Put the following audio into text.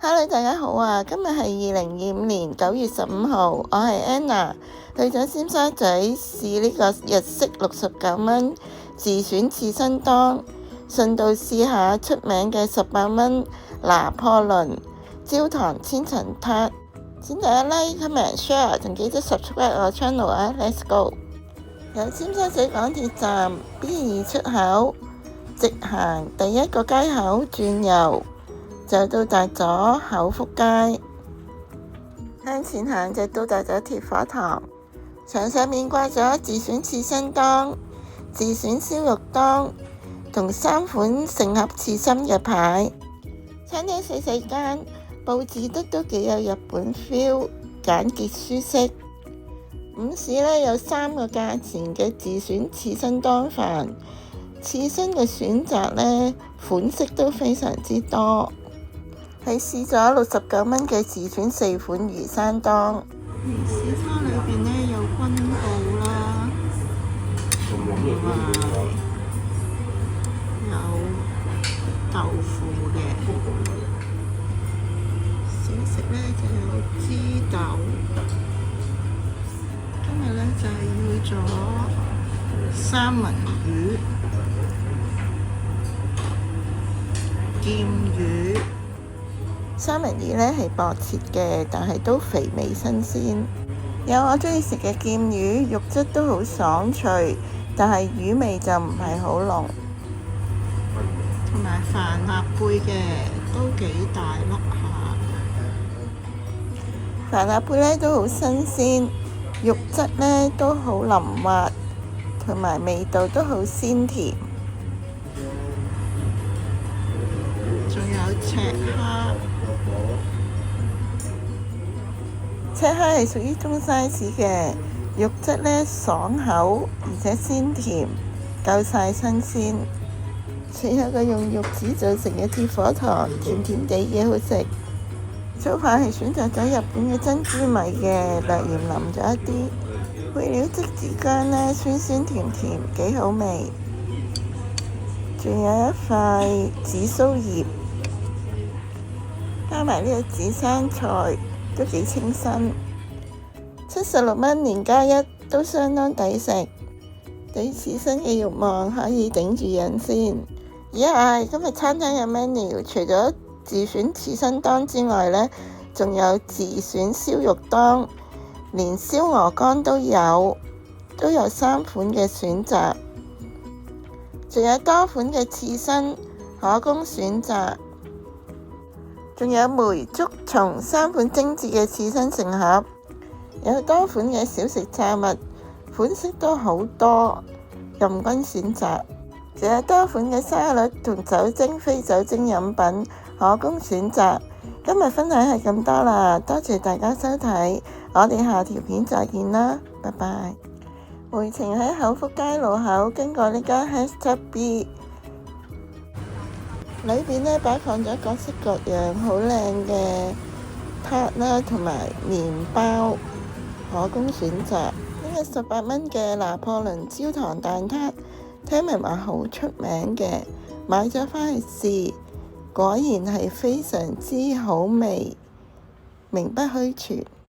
Hello，大家好啊！今日係2025年9月15號，我係 Anna，去咗尖沙咀試呢個日式69蚊自選刺身當，順道試下出名嘅18蚊拿破崙焦糖千層撻。請大家 like、comment、share， 仲記得 subscribe 我 channel 啊 ！Let's go！ 由尖沙咀港鐵站 B2 出口直行第一個街口轉右，就到達咗口福街，向前行就到達咗鐵火堂。牆上面掛咗自選刺身當、自選燒肉當同3款成盒刺身嘅牌。餐廳細間，佈置得都幾有日本 feel， 簡潔舒適。午市呢，有3個價錢嘅自選刺身當飯，刺身嘅選擇呢，款式都非常之多。係試咗69蚊嘅自選4款魚生當。魚市餐裏邊呢，有軍布啦，同埋有豆腐嘅。小食呢就有枝豆。今日呢就係要咗三文魚、劍魚。三文魚呢係薄切嘅，但係都肥美新鮮。有我中意食嘅劍魚，肉質都好爽脆，但係魚味就唔係好濃。同埋帆立貝嘅都幾大粒下。帆立貝呢都好新鮮，肉質呢都好腍滑，同埋味道都好鮮甜。仲有赤蝦。赤蝦係屬於中 size 嘅，肉質呢爽口，而且鮮甜，夠晒新鮮。最後個用玉子做成嘅鐵火堂，甜甜地幾好食。早排係選擇咗日本嘅珍珠米嘅，略鹽淋咗一啲，配料即子薑呢，酸酸甜甜，幾好味。仲有一塊紫蘇葉，加埋呢個紫生菜。都幾清新，76蚊連加1都相當抵食。對刺身嘅慾望可以頂住癮先。今日餐廳嘅 menu 除咗自選刺身當之外呢，仲有自選燒肉當，連燒鵝肝都有3款嘅選擇，仲有多款嘅刺身可供選擇。仲有梅竹蟲3款精緻嘅刺身成盒，有多款嘅小食炸物，款式都好多，任君選擇。仲有多款嘅沙律同酒精非酒精飲品可供選擇。今日分享係咁多啦，多謝大家收睇，我哋下條片再見啦，拜拜。回程喺口福街路口經過呢間 #B。裏邊呢擺放咗各式各樣好靚嘅撻啦，同埋麵包可供選擇。呢個18蚊嘅拿破崙焦糖蛋撻，聽聞話好出名嘅，買咗返去試，果然係非常之好味，名不虛傳。